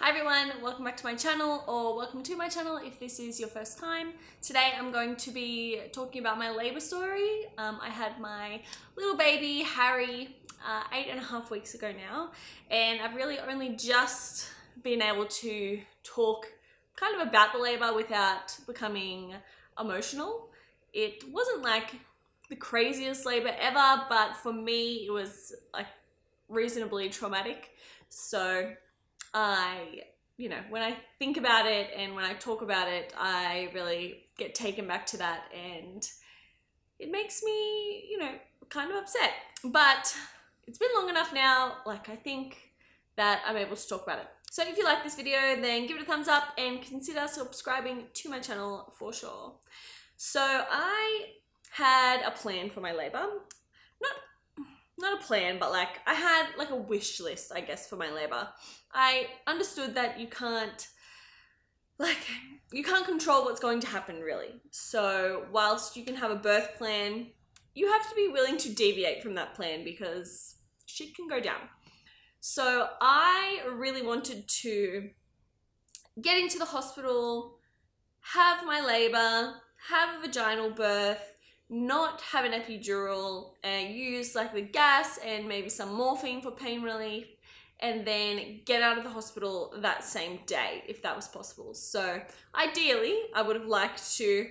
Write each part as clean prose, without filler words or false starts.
Hi everyone, welcome back to my channel, or welcome to my channel if this is your first time. Today I'm going to be talking about my labour story. I had my little baby Harry 8.5 weeks ago now, and I've really only just been able to talk kind of about the labour without becoming emotional. It wasn't like the craziest labour ever, but for me it was like reasonably traumatic. So when I think about it and when I talk about it, I really get taken back to that, and it makes me, kind of upset. But it's been long enough now, I think that I'm able to talk about it. So if you like this video, then give it a thumbs up and consider subscribing to my channel for sure. So I had a plan for my labor. Not a plan, but I had a wish list, I guess, for my labor. I understood that you can't control what's going to happen, really. So whilst you can have a birth plan, you have to be willing to deviate from that plan because shit can go down. So I really wanted to get into the hospital, have my labor, have a vaginal birth, not have an epidural, and use the gas and maybe some morphine for pain relief, and then get out of the hospital that same day if that was possible. So ideally I would have liked to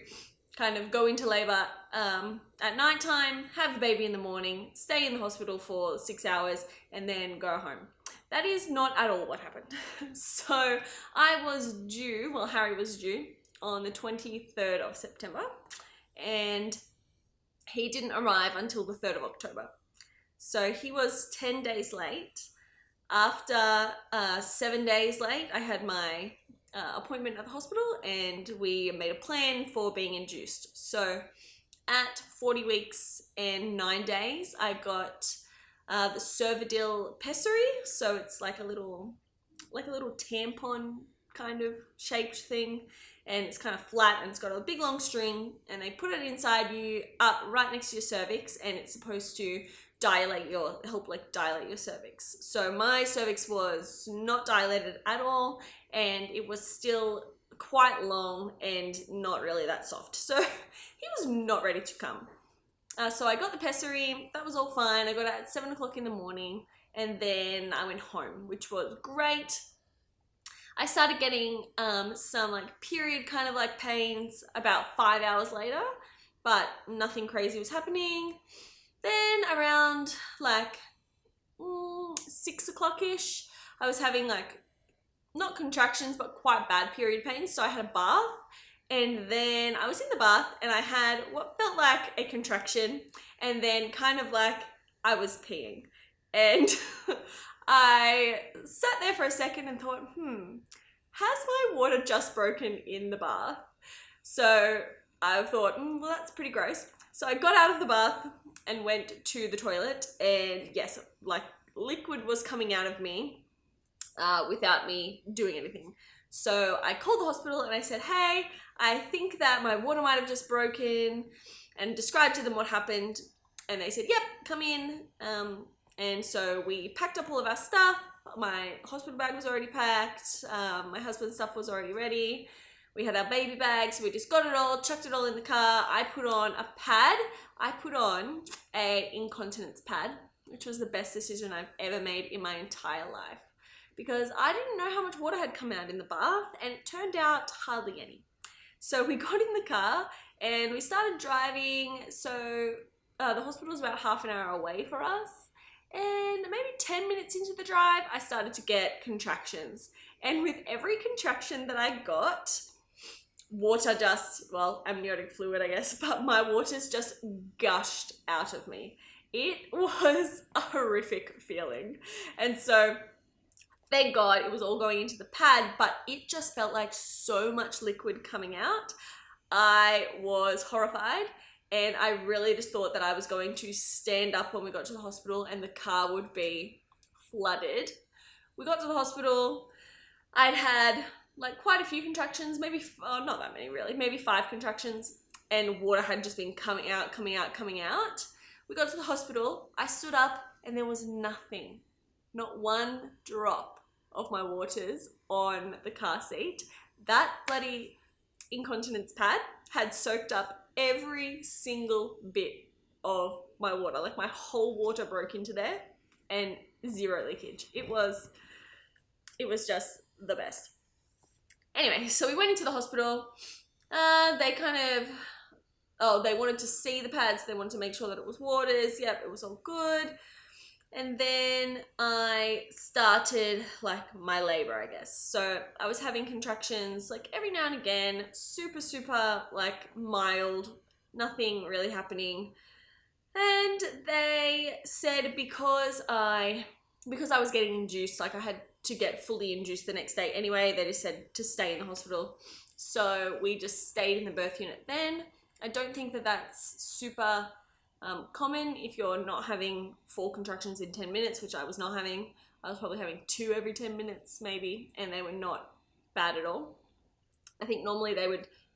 kind of go into labor at nighttime, have the baby in the morning, stay in the hospital for 6 hours, and then go home. That is not at all what happened. So Harry was due on the 23rd of September, and he didn't arrive until the 3rd of October. So he was 10 days late. After 7 days late, I had my appointment at the hospital, and we made a plan for being induced. So at 40 weeks and 9 days, I got the Cervidil Pessary. So it's like a little tampon kind of shaped thing, and it's kind of flat, and it's got a big long string, and they put it inside you up right next to your cervix, and it's supposed to help dilate your cervix. So my cervix was not dilated at all, and it was still quite long and not really that soft. So he was not ready to come. So I got the pessary, that was all fine. I got it at 7 o'clock in the morning, and then I went home, which was great. I started getting some period kind of pains about 5 hours later, but nothing crazy was happening. Then around 6 o'clock-ish, I was having not contractions, but quite bad period pains. So I had a bath, and then I was in the bath and I had what felt like a contraction, and then kind of I was peeing. And I sat there for a second and thought, has my water just broken in the bath? So I thought, well, that's pretty gross. So I got out of the bath and went to the toilet, and yes, liquid was coming out of me without me doing anything. So I called the hospital and I said, hey, I think that my water might have just broken, and described to them what happened. And they said, yep, come in. And so we packed up all of our stuff. My hospital bag was already packed. My husband's stuff was already ready. We had our baby bags. We just got it all, chucked it all in the car. I put on a pad. I put on an incontinence pad, which was the best decision I've ever made in my entire life, because I didn't know how much water had come out in the bath, and it turned out hardly any. So we got in the car and we started driving. So the hospital was about half an hour away for us. And maybe 10 minutes into the drive, I started to get contractions. And with every contraction that I got, amniotic fluid, I guess, but my waters just gushed out of me. It was a horrific feeling. And so, thank God it was all going into the pad, but it just felt like so much liquid coming out. I was horrified. And I really just thought that I was going to stand up when we got to the hospital and the car would be flooded. We got to the hospital. I'd had quite a few contractions, maybe, not that many really, maybe 5 contractions, and water had just been coming out. We got to the hospital. I stood up and there was nothing, not one drop of my waters on the car seat. That bloody incontinence pad had soaked up every single bit of my water. Like my whole water broke into there and zero leakage. It was just the best. Anyway, so we went into the hospital. They wanted to see the pads. They wanted to make sure that it was waters. Yep, it was all good. And then I started like my labor, I guess. So I was having contractions like every now and again, super, super like mild, nothing really happening. And they said because I was getting induced, like I had to get fully induced the next day anyway, they just said to stay in the hospital. So we just stayed in the birth unit then. I don't think that that's super common if you're not having 4 contractions in 10 minutes, which I was not having. I was probably having 2 every 10 minutes maybe, and they were not bad at all. I think normally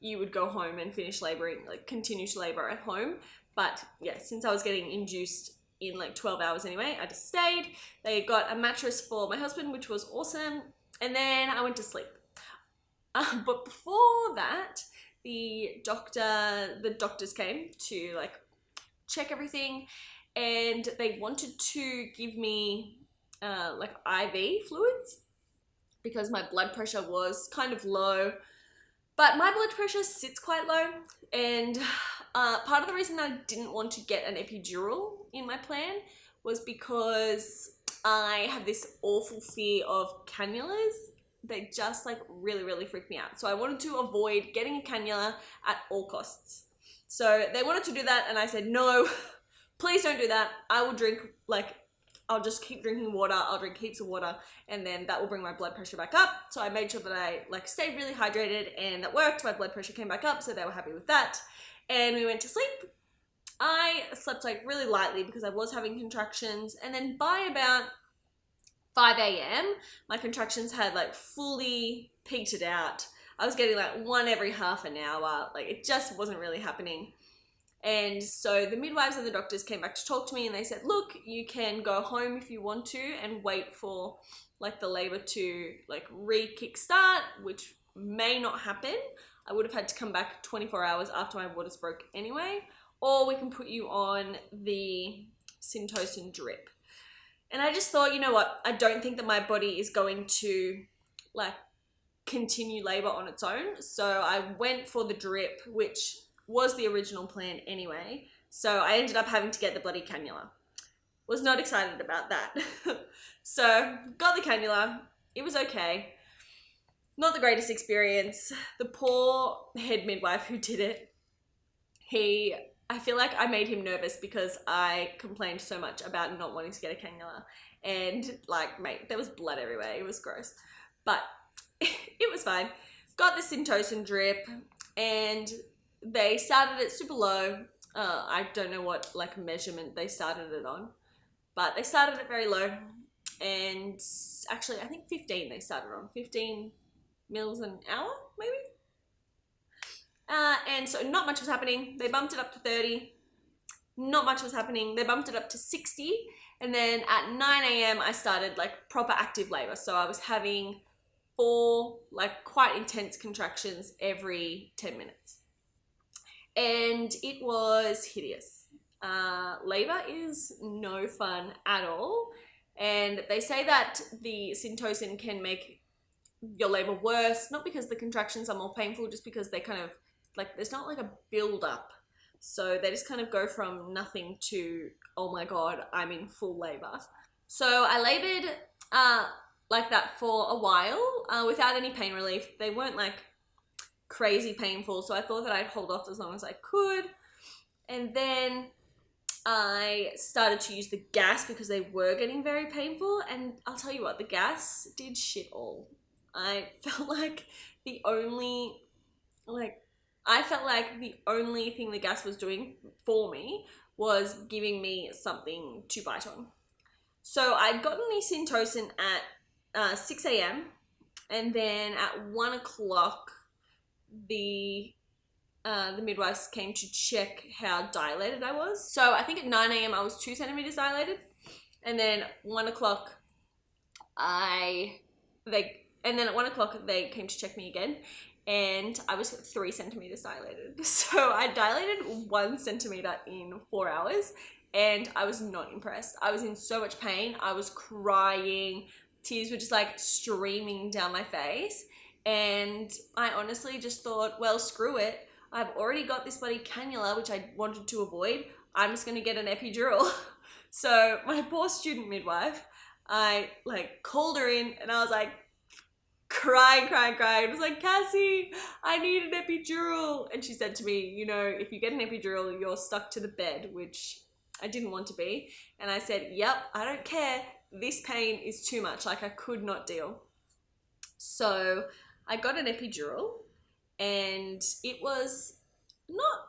you would go home and finish laboring, like continue to labor at home. But yeah, since I was getting induced in like 12 hours anyway, I just stayed. They got a mattress for my husband, which was awesome. And then I went to sleep. But before that, the doctors came to like check everything, and they wanted to give me like IV fluids because my blood pressure was kind of low, but my blood pressure sits quite low. And part of the reason I didn't want to get an epidural in my plan was because I have this awful fear of cannulas. They just like really, really freak me out. So I wanted to avoid getting a cannula at all costs. So they wanted to do that, and I said, no, please don't do that. I'll just keep drinking water. I'll drink heaps of water, and then that will bring my blood pressure back up. So I made sure that I like stayed really hydrated, and that worked. My blood pressure came back up, so they were happy with that. And we went to sleep. I slept like really lightly because I was having contractions, and then by about 5 a.m, my contractions had like fully petered out. I was getting like 1 every half an hour. Like it just wasn't really happening. And so the midwives and the doctors came back to talk to me, and they said, look, you can go home if you want to and wait for like the labor to like re-kickstart, which may not happen. I would have had to come back 24 hours after my waters broke anyway, or we can put you on the Syntocin drip. And I just thought, you know what? I don't think that my body is going to like continue labor on its own. So I went for the drip, which was the original plan anyway. So I ended up having to get the bloody cannula. Was not excited about that. So got the cannula. It was okay. Not the greatest experience. The poor head midwife who did it, I feel like I made him nervous because I complained so much about not wanting to get a cannula. And like, mate, there was blood everywhere. It was gross. But it was fine. Got the Syntocin drip, and they started it super low. I don't know what like measurement they started it on, but they started it very low. And actually, I think 15 they started on. 15 mils an hour, maybe? And so not much was happening. They bumped it up to 30. Not much was happening. They bumped it up to 60. And then at 9 a.m, I started like proper active labor. So I was having 4 like quite intense contractions every 10 minutes. And it was hideous. Labor is no fun at all. And they say that the Syntocin can make your labor worse, not because the contractions are more painful, just because they kind of like, there's not like a build up. So they just kind of go from nothing to, oh my God, I'm in full labor. So I labored like that for a while without any pain relief. They weren't like crazy painful, so I thought that I'd hold off as long as I could. And then I started to use the gas because they were getting very painful, and I'll tell you what, the gas did shit all. I felt like the only thing the gas was doing for me was giving me something to bite on. So I'd gotten the Syntocin at 6 a.m, and then at 1 o'clock the midwives came to check how dilated I was. So I think at 9 a.m. I was 2 centimeters dilated, and then 1 o'clock I and then at 1 o'clock they came to check me again, and I was 3 centimeters dilated. So I dilated 1 centimeter in 4 hours, and I was not impressed. I was in so much pain. I was crying. Tears were just like streaming down my face. And I honestly just thought, well, screw it. I've already got this bloody cannula, which I wanted to avoid. I'm just going to get an epidural. So my poor student midwife, I like called her in and I was like, crying. I was like, Cassie, I need an epidural. And she said to me, you know, if you get an epidural, you're stuck to the bed, which I didn't want to be. And I said, yep, I don't care. This pain is too much. Like, I could not deal. So I got an epidural, and it was not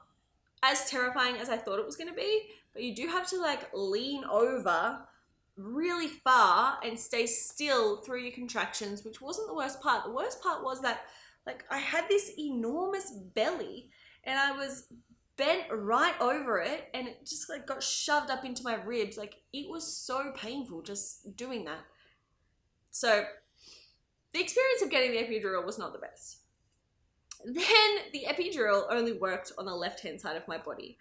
as terrifying as I thought it was going to be, but you do have to like lean over really far and stay still through your contractions, which wasn't the worst part. The worst part was that like I had this enormous belly and I was bent right over it, and it just like got shoved up into my ribs. Like, it was so painful just doing that. So the experience of getting the epidural was not the best. Then the epidural only worked on the left-hand side of my body.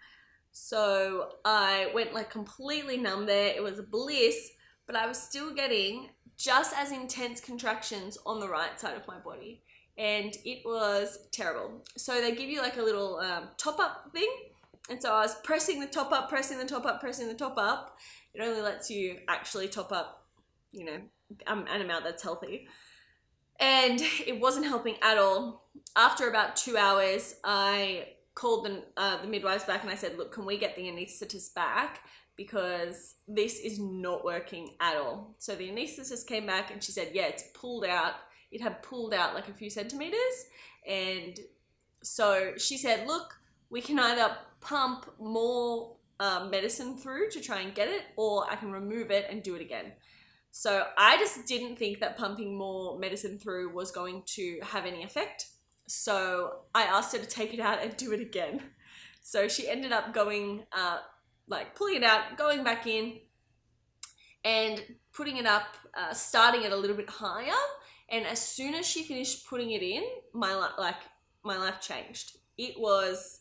So I went like completely numb there. It was a bliss, but I was still getting just as intense contractions on the right side of my body. And it was terrible. So they give you like a little top-up thing. And so I was pressing the top up, pressing the top up, pressing the top up. It only lets you actually top up, you know, an amount that's healthy. And it wasn't helping at all. After about 2 hours, I called the midwives back and I said, look, can we get the anaesthetist back? Because this is not working at all. So the anaesthetist came back and she said, yeah, it's pulled out. It had pulled out like a few centimeters. And so she said, look, we can either pump more medicine through to try and get it, or I can remove it and do it again. So I just didn't think that pumping more medicine through was going to have any effect. So I asked her to take it out and do it again. So she ended up going, like pulling it out, going back in and putting it up, starting it a little bit higher. And as soon as she finished putting it in, my life changed. It was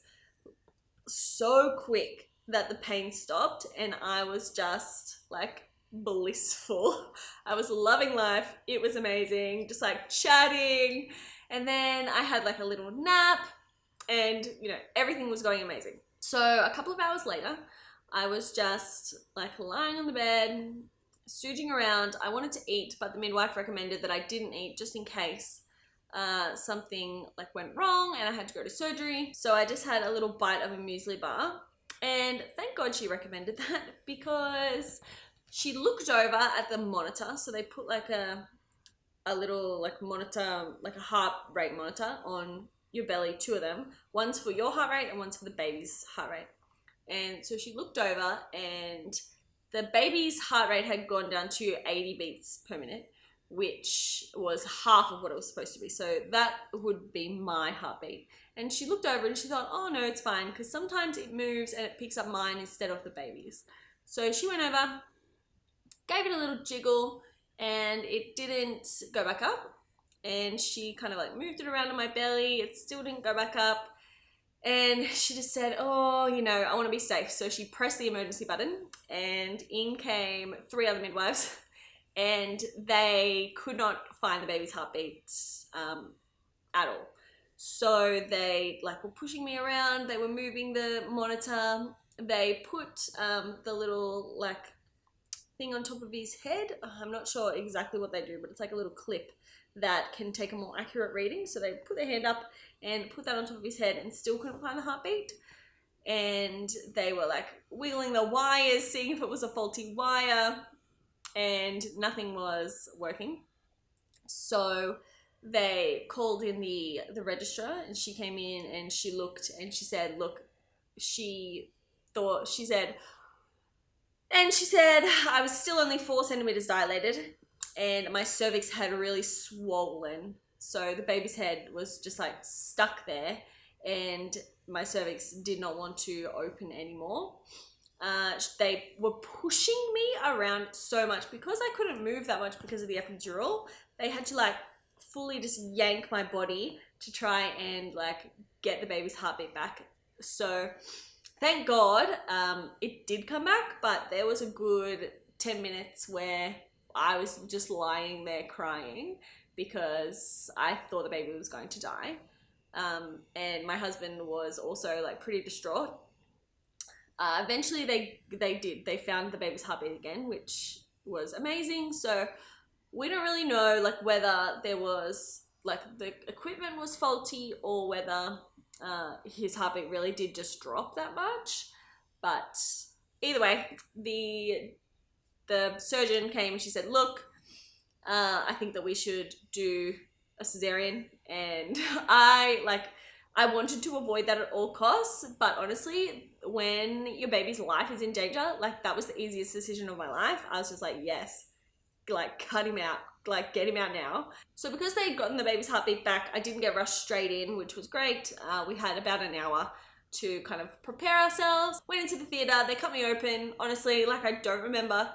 so quick that the pain stopped and I was just like blissful. I was loving life. It was amazing. Just like chatting. And then I had like a little nap and, you know, everything was going amazing. So a couple of hours later, I was just like lying on the bed, stooging around. I wanted to eat, but the midwife recommended that I didn't eat just in case something like went wrong and I had to go to surgery. So I just had a little bite of a muesli bar, and thank God she recommended that, because she looked over at the monitor. So they put like a little like monitor, like a heart rate monitor on your belly, 2 of them. One's for your heart rate and one's for the baby's heart rate. And so she looked over and the baby's heart rate had gone down to 80 beats per minute, which was half of what it was supposed to be. So that would be my heartbeat. And she looked over and she thought, oh no, it's fine, because sometimes it moves and it picks up mine instead of the baby's. So she went over, gave it a little jiggle, and it didn't go back up. And she kind of like moved it around on my belly. It still didn't go back up. And she just said, oh, you know, I want to be safe. So she pressed the emergency button and in came 3 other midwives, and they could not find the baby's heartbeat at all. So they like were pushing me around. They were moving the monitor. They put the little like thing on top of his head. I'm not sure exactly what they do, but it's like a little clip that can take a more accurate reading. So they put their hand up and put that on top of his head and still couldn't find the heartbeat. And they were like wiggling the wires, seeing if it was a faulty wire, and nothing was working. So they called in the registrar, and she came in and she looked and she said, look, she said I was still only 4 centimeters dilated and my cervix had really swollen. So the baby's head was just like stuck there and my cervix did not want to open anymore. They were pushing me around so much because I couldn't move that much because of the epidural. they had to like fully just yank my body to try and like get the baby's heartbeat back. So thank God it did come back, but there was a good 10 minutes where I was just lying there crying because I thought the baby was going to die. And my husband was also like pretty distraught. Eventually they found the baby's heartbeat again, which was amazing. So we don't really know like whether there was like the equipment was faulty or whether his heartbeat really did just drop that much. But either way, the surgeon came and she said, look, I think that we should do a cesarean. And I wanted to avoid that at all costs, but honestly, when your baby's life is in danger, like that was the easiest decision of my life. I was just like, yes, like cut him out, like get him out now. So because they had gotten the baby's heartbeat back, I didn't get rushed straight in, which was great. We had about an hour to kind of prepare ourselves. Went into the theater, they cut me open. Honestly, like I don't remember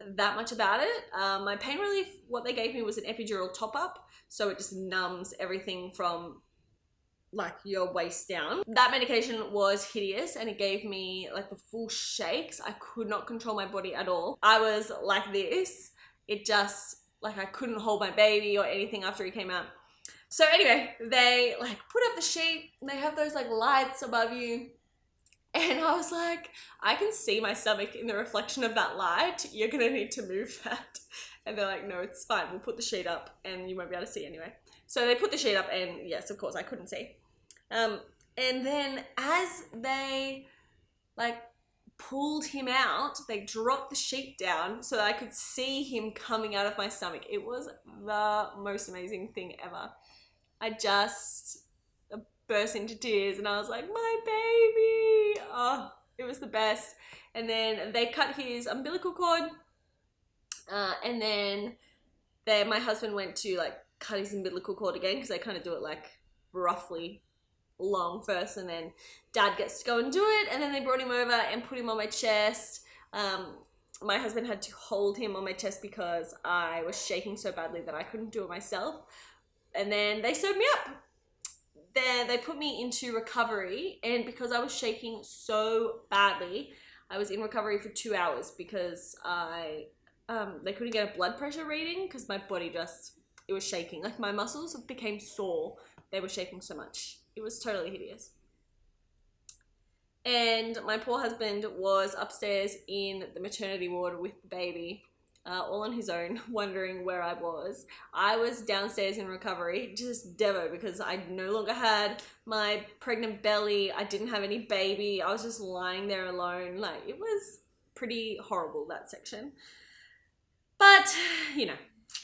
that much about it. My pain relief, what they gave me was an epidural top-up, so it just numbs everything from like your waist down. That medication was hideous and it gave me like the full shakes. I could not control my body at all. I was like this. It just, like I couldn't hold my baby or anything after he came out. So anyway, they like put up the sheet and they have those like lights above you. And I was like, I can see my stomach in the reflection of that light. You're gonna need to move that. And they're like, no, it's fine. We'll put the sheet up and you won't be able to see anyway. So they put the sheet up and yes, of course, I couldn't see. And then as they like pulled him out, they dropped the sheet down so that I could see him coming out of my stomach. It was the most amazing thing ever. I just burst into tears and I was like, my baby. Oh, it was the best. And then they cut his umbilical cord. And then my husband went to like cut his umbilical cord again because they kind of do it like roughly long first, and then dad gets to go and do it, and then they brought him over and put him on my chest. My husband had to hold him on my chest because I was shaking so badly that I couldn't do it myself. And then they sewed me up. Then they put me into recovery, and because I was shaking so badly, I was in recovery for 2 hours because they couldn't get a blood pressure reading because my body it was shaking. Like my muscles became sore. They were shaking so much. It was totally hideous. And my poor husband was upstairs in the maternity ward with the baby, all on his own, wondering where I was. I was downstairs in recovery, just devo, because I no longer had my pregnant belly. I didn't have any baby. I was just lying there alone. Like, it was pretty horrible, that section. But, you know,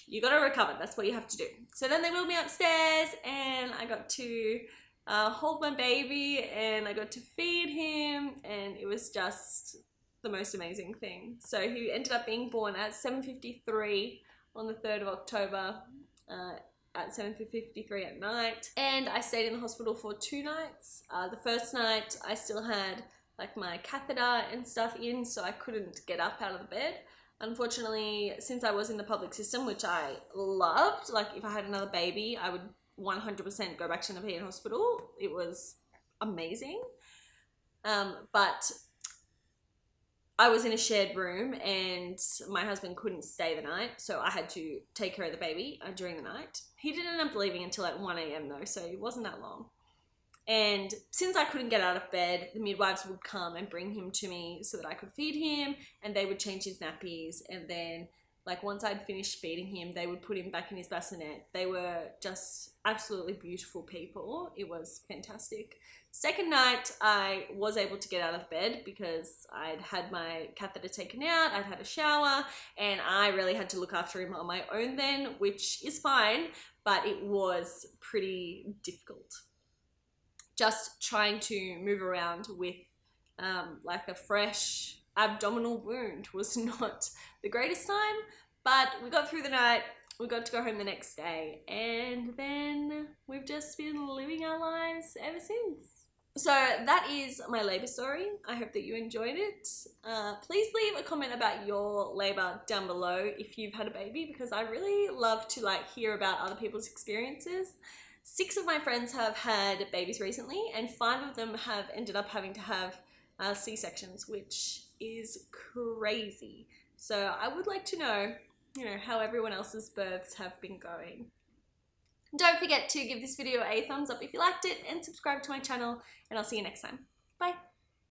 you gotta recover. That's what you have to do. So then they wheeled me upstairs and I got to hold my baby and I got to feed him, and it was just the most amazing thing. So he ended up being born at 7:53 on the 3rd of October at 7:53 at night. And I stayed in the hospital for 2 nights. The first night I still had like my catheter and stuff in, so I couldn't get up out of the bed. Unfortunately, since I was in the public system, which I loved, like if I had another baby, I would 100% go back to Nepean Hospital. It was amazing. But I was in a shared room and my husband couldn't stay the night, so I had to take care of the baby during the night. He didn't end up leaving until like 1 a.m. though, so it wasn't that long. And since I couldn't get out of bed, the midwives would come and bring him to me so that I could feed him, and they would change his nappies. And then like once I'd finished feeding him, they would put him back in his bassinet. They were just absolutely beautiful people. It was fantastic. Second night, I was able to get out of bed because I'd had my catheter taken out, I'd had a shower, and I really had to look after him on my own then, which is fine, but it was pretty difficult. Just trying to move around with like a fresh abdominal wound was not the greatest time, but we got through the night. We got to go home the next day, and then we've just been living our lives ever since. So that is my labour story. I hope that you enjoyed it. Please leave a comment about your labour down below if you've had a baby, because I really love to hear about other people's experiences. 6 of my friends have had babies recently, and 5 of them have ended up having to have C-sections, which is crazy. So I would like to know, how everyone else's births have been going. Don't forget to give this video a thumbs up if you liked it, and subscribe to my channel, and I'll see you next time. Bye.